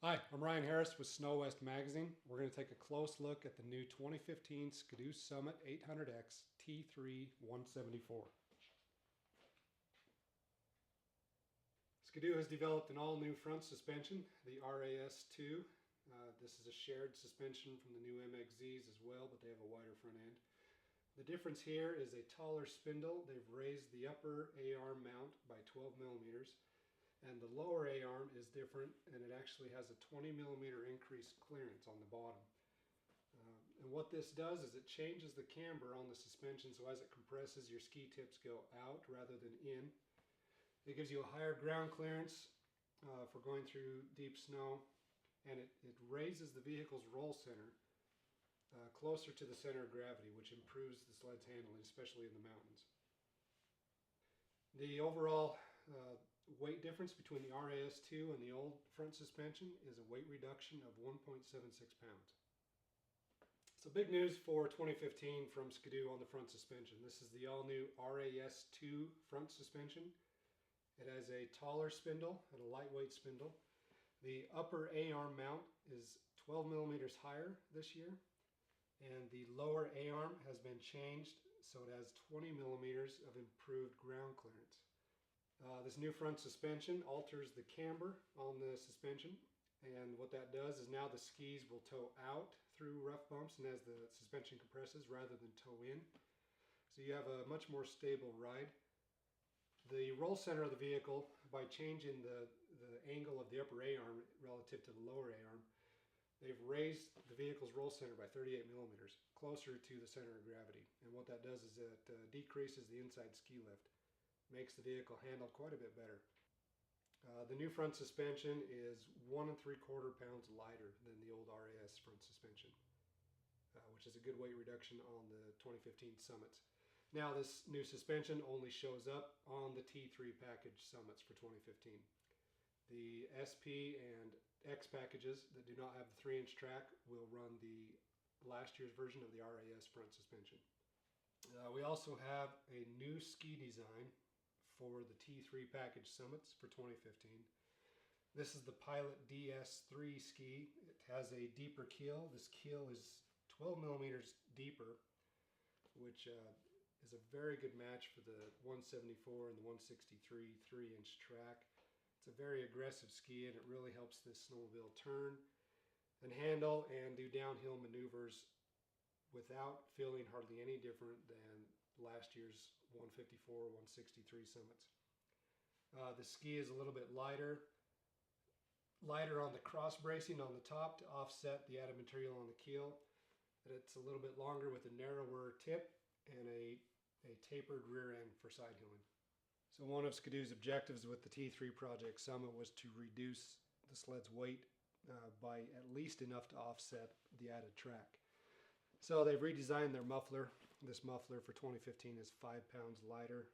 Hi, I'm Ryan Harris with SnoWest Magazine. We're going to take a close look at the new 2015 Skidoo Summit 800X T3 174. Skidoo has developed an all-new front suspension, the RAS2. This is a shared suspension from the new MXZs as well, but they have a wider front end. The difference here is a taller spindle. They've raised the upper A-arm mount by 12 millimeters. And the lower A-arm is different, and it actually has a 20 millimeter increased clearance on the bottom. And what this does is it changes the camber on the suspension, so as it compresses, your ski tips go out rather than in. It gives you a higher ground clearance for going through deep snow, and it raises the vehicle's roll center closer to the center of gravity, which improves the sled's handling, especially in the mountains. The overall weight difference between the RAS2 and the old front suspension is a weight reduction of 1.76 pounds. So big news for 2015 from Skidoo on the front suspension. This is the all-new RAS2 front suspension. It has a taller spindle and a lightweight spindle. The upper A-arm mount is 12 millimeters higher this year, and the lower A-arm has been changed so it has 20 millimeters of improved ground clearance. This new front suspension alters the camber on the suspension, and what that does is now the skis will tow out through rough bumps and as the suspension compresses rather than tow in. So you have a much more stable ride. The roll center of the vehicle, by changing the angle of the upper A-arm relative to the lower A-arm, they've raised the vehicle's roll center by 38 millimeters, closer to the center of gravity. And what that does is it decreases the inside ski lift, makes the vehicle handle quite a bit better. The new front suspension is 1 3/4 pounds lighter than the old RAS front suspension, which is a good weight reduction on the 2015 Summits. Now this new suspension only shows up on the T3 package Summits for 2015. The SP and X packages that do not have the 3-inch track will run the last year's version of the RAS front suspension. We also have a new ski design for the T3 package Summits for 2015. This is the Pilot DS3 ski. It has a deeper keel. This keel is 12 millimeters deeper, which is a very good match for the 174 and the 163 3-inch track. It's a very aggressive ski, and it really helps this snowmobile turn and handle and do downhill maneuvers without feeling hardly any different than last year's 154, 163 Summits. The ski is a little bit lighter on the cross bracing on the top to offset the added material on the keel. It's a little bit longer with a narrower tip and a tapered rear end for side hilling. So one of Skidoo's objectives with the T3 Project Summit was to reduce the sled's weight by at least enough to offset the added track. So they've redesigned their muffler. This muffler for 2015 is 5 pounds lighter.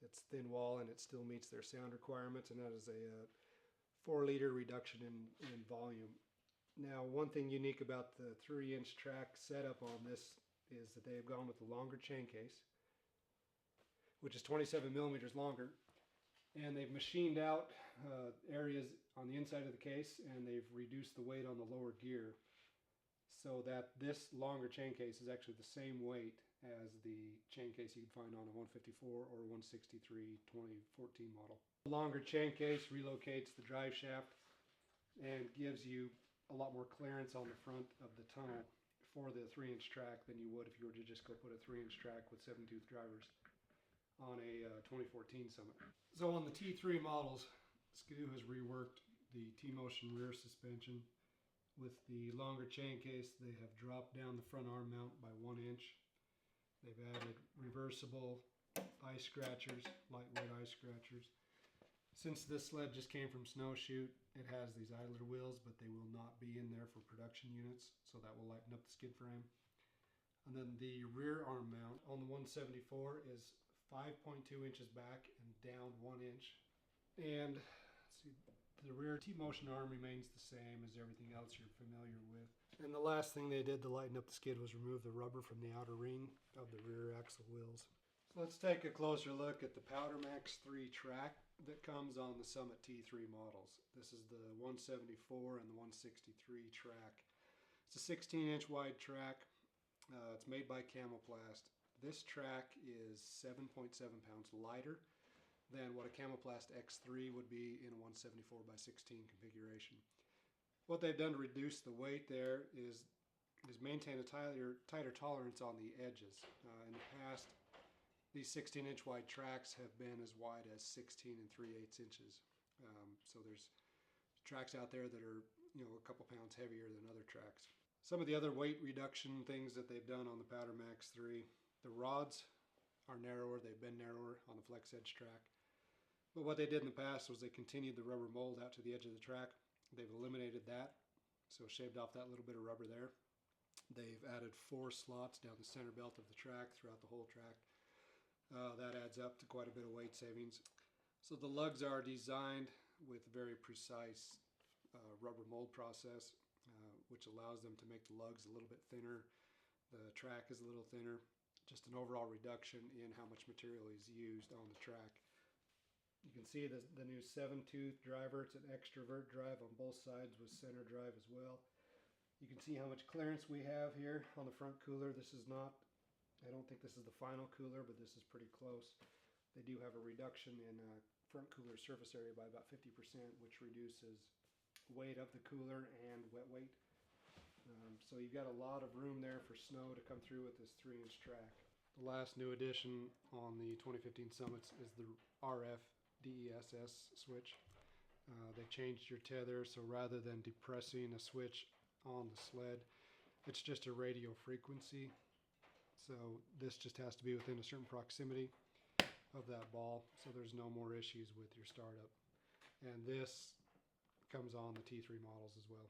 It's thin wall and it still meets their sound requirements, and that is a 4-liter reduction in volume. Now, one thing unique about the 3-inch track setup on this is that they have gone with a longer chain case, which is 27 millimeters longer, and they've machined out areas on the inside of the case, and they've reduced the weight on the lower gear so that this longer chain case is actually the same weight as the chain case you can find on a 154 or 163 2014 model. The longer chain case relocates the drive shaft and gives you a lot more clearance on the front of the tunnel for the 3-inch track than you would if you were to just go put a 3-inch track with 7-tooth drivers on a 2014 Summit. So on the T3 models, Skidoo has reworked the T-Motion rear suspension. With the longer chain case, they have dropped down the front arm mount by 1 inch. They've added reversible ice scratchers, lightweight ice scratchers. Since this sled just came from Snowshoot, it has these idler wheels, but they will not be in there for production units, so that will lighten up the skid frame. And then the rear arm mount on the 174 is 5.2 inches back and down 1 inch. And let's see, the rear T-Motion arm remains the same as everything else you're familiar with. And the last thing they did to lighten up the skid was remove the rubber from the outer ring of the rear axle wheels. So let's take a closer look at the Powder Max 3 track. that comes on the Summit T3 models. This is the 174 and the 163 track. It's a 16-inch wide track. It's made by Camoplast. This track is 7.7 pounds lighter than what a Camoplast X3 would be in a 174 by 16 configuration. What they've done to reduce the weight there is maintain a tighter tolerance on the edges. In the past, these 16-inch wide tracks have been as wide as 16 3/8 inches. So there's tracks out there that are a couple pounds heavier than other tracks. Some of the other weight reduction things that they've done on the Powder Max 3, the rods are narrower. They've been narrower on the Flex Edge track. But what they did in the past was they continued the rubber mold out to the edge of the track. They've eliminated that, so shaved off that little bit of rubber there. They've added 4 slots down the center belt of the track throughout the whole track. That adds up to quite a bit of weight savings. So the lugs are designed with a very precise rubber mold process, which allows them to make the lugs a little bit thinner. The track is a little thinner. Just an overall reduction in how much material is used on the track. You can see the new 7-tooth driver. It's an extrovert drive on both sides with center drive as well. You can see how much clearance we have here on the front cooler. This is not, I don't think this is the final cooler, but this is pretty close. They do have a reduction in front cooler surface area by about 50%, which reduces weight of the cooler and wet weight. So you've got a lot of room there for snow to come through with this 3-inch track. The last new addition on the 2015 Summits is the RF DESS switch. They changed your tether, so rather than depressing a switch on the sled, it's just a radio frequency. So this just has to be within a certain proximity of that ball, so there's no more issues with your startup. And this comes on the T3 models as well.